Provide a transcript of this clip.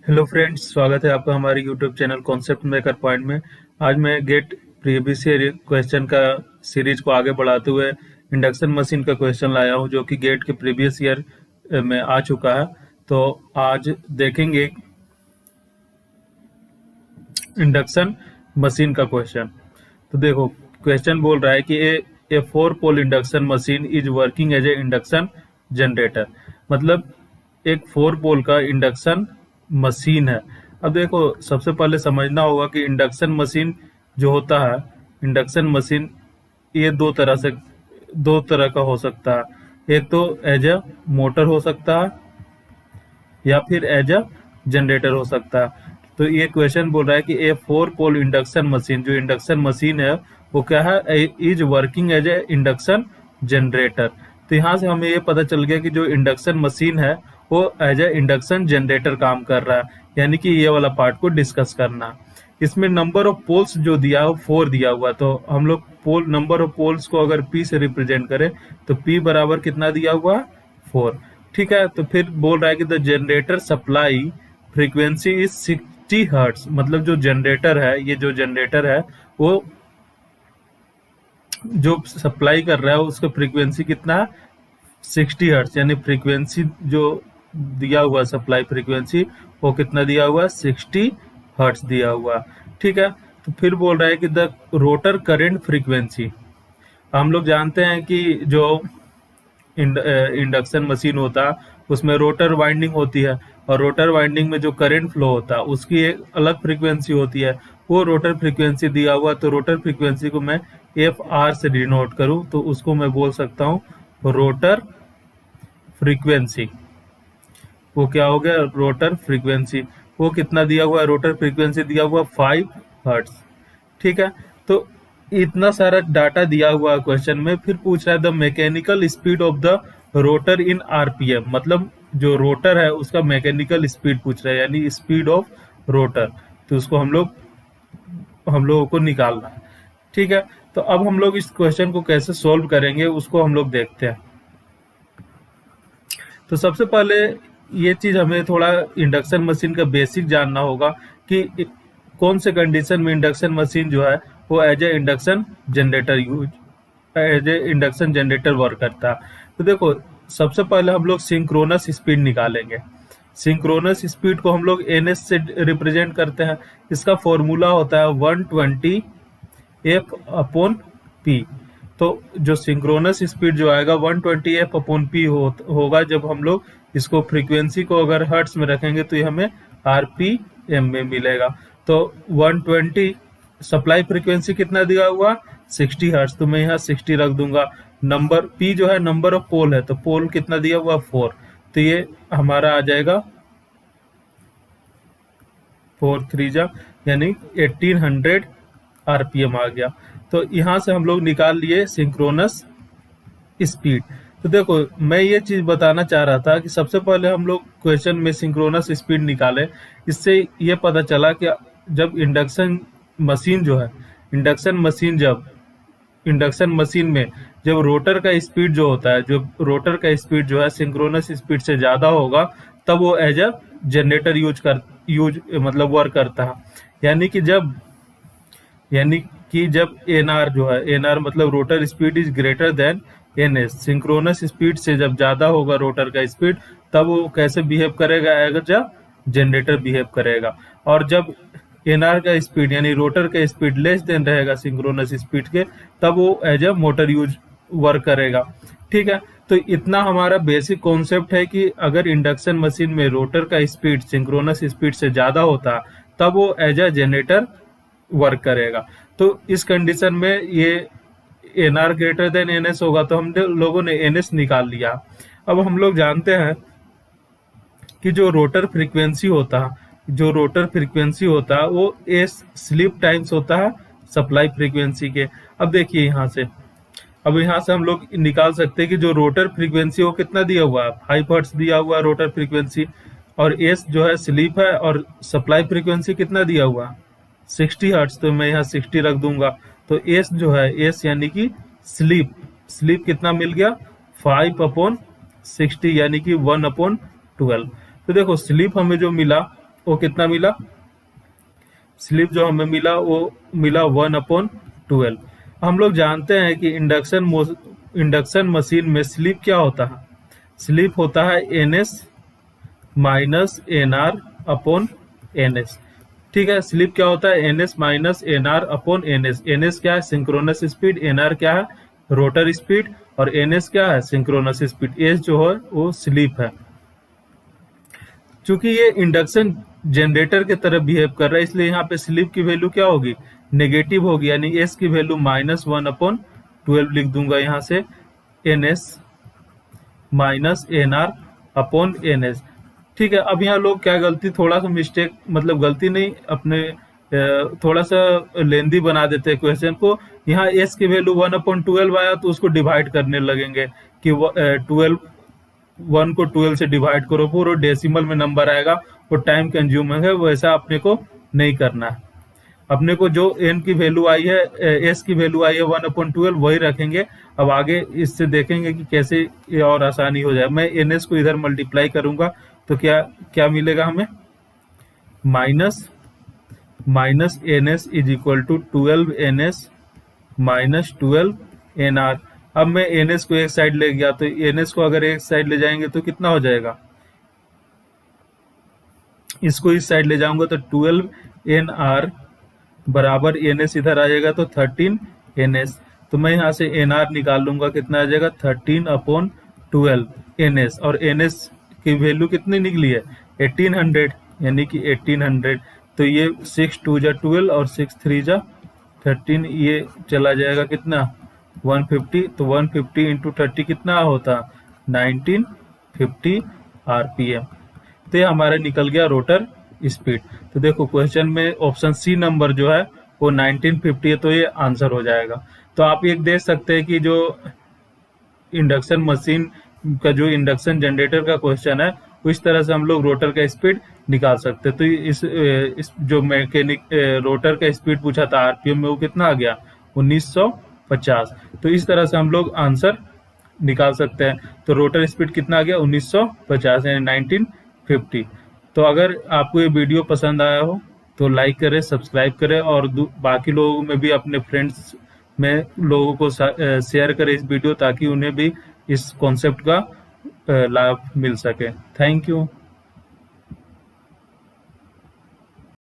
Hello friends, स्वागत है आपका हमारे YouTube channel concept maker point में। आज मैं गेट प्रीवियस ईयर क्वेश्चन का सीरीज को आगे बढ़ाते हुए इंडक्शन मशीन का क्वेश्चन लाया हूं, जो कि गेट के प्रीवियस ईयर में आ चुका है। तो आज देखेंगे इंडक्शन मशीन का क्वेश्चन। तो देखो, क्वेश्चन बोल रहा है कि a 4 pole induction machine is working as a induction generator. मतलब एक 4 पोल का इंडक्शन मशीन है। अब देखो, सबसे पहले समझना होगा कि इंडक्शन मशीन जो होता है, इंडक्शन मशीन ये दो तरह का हो सकता है। एक तो एज अ मोटर हो सकता है या फिर एज अ जनरेटर हो सकता है। तो ये क्वेश्चन बोल रहा है कि ए 4 पोल इंडक्शन मशीन, जो इंडक्शन मशीन है वो क्या है, is working as a induction generator. तो यहाँ से हमें ये पता चल गया कि जो इंडक्शन मशीन है वो एज ए इंडक्शन जनरेटर काम कर रहा है, यानी कि ये वाला पार्ट को डिस्कस करना। इसमें नंबर ऑफ पोल्स जो दिया है वो 4 दिया हुआ, तो हम लोग पोल नंबर ऑफ पोल्स को अगर पी से रिप्रेजेंट करें तो पी बराबर कितना दिया हुआ है, 4। ठीक है, तो फिर बोल रहा है कि the generator supply frequency is 60 hertz. मतलब जो जनरेटर है, ये जो जनरेटर है वो जो सप्लाई कर रहा है उसका फ्रीक्वेंसी कितना है, 60 हर्ट्ज। यानी फ्रीक्वेंसी जो दिया हुआ सप्लाई फ्रीक्वेंसी वो कितना दिया हुआ, 60 हर्ट्ज दिया हुआ। ठीक है, तो फिर बोल रहा है कि द रोटर करंट फ्रीक्वेंसी। हम लोग जानते हैं कि जो इंडक्शन मशीन होता है उसमें रोटर वाइंडिंग होती है, और रोटर वाइंडिंग में जो करंट फ्लो होता है उसकी एक अलग फ्रीक्वेंसी होती है। वो रोटर फ्रीक्वेंसी दिया हुआ, तो रोटर फ्रीक्वेंसी को मैं एफ आर से डिनोट करूं तो उसको मैं बोल सकता हूं रोटर फ्रीक्वेंसी। वो क्या हो गया, रोटर फ्रीक्वेंसी। वो कितना दिया हुआ है, रोटर फ्रीक्वेंसी दिया हुआ 5 हर्ट्ज। ठीक है, तो इतना सारा डाटा दिया हुआ है क्वेश्चन में। फिर पूछ रहा है the mechanical speed of the rotor in RPM. मतलब जो रोटर है उसका मैकेनिकल स्पीड पूछ रहा है, यानी स्पीड ऑफ रोटर। तो उसको हम लोगों को निकालना है। ठीक है, तो अब हम लोग इस क्वेश्चन को कैसे सोल्व करेंगे उसको हम लोग देखते हैं। तो सबसे पहले ये चीज हमें थोड़ा इंडक्शन मशीन का बेसिक जानना होगा कि कौन से कंडीशन में इंडक्शन मशीन जो है वो as a induction generator work करता है। तो देखो, सबसे पहले हम लोग सिंक्रोनस स्पीड निकालेंगे। सिंक्रोनस स्पीड को हम लोग एनएस से रिप्रेजेंट करते हैं। इसका फॉर्मूला होता है 120 एफ अपॉन पी। तो जो सिंक्रोनस स्पीड जो आएगा 120 एफ अपॉन पी होगा। जब हम लोग इसको फ्रीक्वेंसी को अगर हर्ट्स में रखेंगे तो ये हमें आरपीएम में मिलेगा। तो 120 सप्लाई फ्रीक्वेंसी कितना दिया हुआ, 60 हर्ट्स, तो मैं यहाँ 60 रख दूंगा। नंबर पी जो है नंबर ऑफ पोल है, तो पोल कितना दिया हुआ, 4। तो ये हमारा आ जाएगा 4 3 जा, यानी 1800 आरपीएम आ गया। तो यहाँ से हम लोग निकाल लिए सिंक्रोनस स्पीड। तो देखो, मैं ये चीज बताना चाह रहा था कि सबसे पहले हम लोग क्वेश्चन में सिंक्रोनस स्पीड निकाले। इससे ये पता चला कि जब इंडक्शन मशीन जो है, इंडक्शन मशीन जब इंडक्शन मशीन में जब रोटर का स्पीड जो होता है, जो रोटर का स्पीड जो है सिंक्रोनस स्पीड से ज्यादा होगा, तब वो एज अ जनरेटर यूज मतलब वर्क करता है। यानी कि जब एन आर जो है, एन आर मतलब rotor speed is greater than N S, synchronous speed से जब ज्यादा होगा रोटर का स्पीड, तब वो कैसे बिहेव करेगा, एज अ जनरेटर बिहेव करेगा। और जब एन आर का स्पीड यानी रोटर का स्पीड लेस देन रहेगा सिंक्रोनस स्पीड के, तब वो as a motor use work करेगा। ठीक है, तो इतना हमारा बेसिक कॉन्सेप्ट है कि अगर इंडक्शन मशीन में रोटर का स्पीड सिंक्रोनस स्पीड से ज्यादा होता तब वो एज अ जनरेटर वर्क करेगा। तो इस कंडीशन में ये N R greater than N S होगा, तो हम लोगों ने एन एस निकाल लिया। अब हम लोग जानते हैं कि जो रोटर फ्रीक्वेंसी होता है वो एस स्लीप टाइम्स होता है सप्लाई फ्रीक्वेंसी के। अब देखिए यहाँ से हम लोग निकाल सकते हैं कि जो रोटर फ्रीक्वेंसी वो कितना दिया हुआ है, 5 हर्ट्ज दिया हुआ है रोटर फ्रीक्वेंसी, और एस जो है स्लीप है, और सप्लाई फ्रीक्वेंसी कितना दिया हुआ है, 60 हर्ट्ज। तो मैं यहाँ 60 रख दूंगा। तो एस जो है, एस यानी कि स्लीप कितना मिल गया, 5 अपॉन 60, यानी कि 1 अपॉन 12। तो देखो, स्लीप हमें जो मिला वो कितना मिला, स्लिप जो हमें मिला वो मिला 1/12। हम लोग जानते हैं कि इंडक्शन मशीन में स्लिप क्या होता है, स्लिप होता है NS minus NR upon NS। ठीक है, स्लिप क्या होता है, NS minus NR upon NS। NS क्या है, सिंक्रोनस स्पीड, NR क्या है, रोटर स्पीड, और NS क्या है, सिंक्रोनस स्पीड। S जो है वो स्लिप है। चूंकि ये इंडक्शन जनरेटर के तरफ बिहेव कर रहा है, इसलिए यहाँ पे स्लिप की वैल्यू क्या होगी, नेगेटिव होगी, यानी S की वैल्यू -1/12 लिख दूंगा यहाँ से, NS minus NR upon NS। ठीक है, अब यहाँ लोग क्या गलती, थोड़ा सा मिस्टेक, मतलब गलती नहीं, अपने थोड़ा सा लेंदी बना देते हैं क्वेश्चन को। यहाँ S की वैल्यू 1/12 आया तो उसको डिवाइड करने लगेंगे कि 12, 1 को 12 से डिवाइड करो, पूरा डेसिमल में नंबर आएगा, वो टाइम कंज्यूमिंग है, वैसा अपने को नहीं करना है। अपने को जो n की वैल्यू आई है, S की वैल्यू आई है 1/12, वही रखेंगे। अब आगे इससे देखेंगे कि कैसे ये और आसानी हो जाए। मैं NS को इधर मल्टीप्लाई करूंगा तो क्या क्या मिलेगा हमें, minus NS is equal to 12NS minus 12NR। अब मैं NS को एक साइड ले गया, तो NS को अगर एक साइड ले जाएंगे तो कितना हो जाएगा, इसको इस साइड ले जाऊंगा तो 12NR बराबर NS इधर आ जाएगा तो 13NS। तो मैं यहाँ से NR निकाल लूंगा, कितना आ जाएगा 13/12 NS, और NS की वैल्यू कितनी निकली है 1800, यानी कि 1800। तो ये 6 2 जा 12 और 6 3 जा 13, ये चला जाएगा कितना 150। तो 150 इंटू 30 कितना होता 1950 RPM। तो ये हमारा निकल गया रोटर स्पीड। तो देखो क्वेश्चन में ऑप्शन सी नंबर जो है वो 1950 है, तो ये आंसर हो जाएगा। तो आप एक देख सकते हैं कि जो इंडक्शन मशीन का जो इंडक्शन जनरेटर का क्वेश्चन है, इस तरह से हम लोग रोटर का स्पीड निकाल सकते हैं। तो इस जो मैकेनिक रोटर का स्पीड पूछा था RPM में, वो कितना आ गया 1950। तो इस तरह से हम लोग आंसर निकाल सकते हैं। तो रोटर स्पीड कितना आ गया 1950, यानी 1950। तो अगर आपको ये वीडियो पसंद आया हो तो लाइक करें, सब्सक्राइब करें, और बाकी लोगों में भी, अपने फ्रेंड्स में लोगों को शेयर करें इस वीडियो, ताकि उन्हें भी इस कॉन्सेप्ट का लाभ मिल सके। Thank you.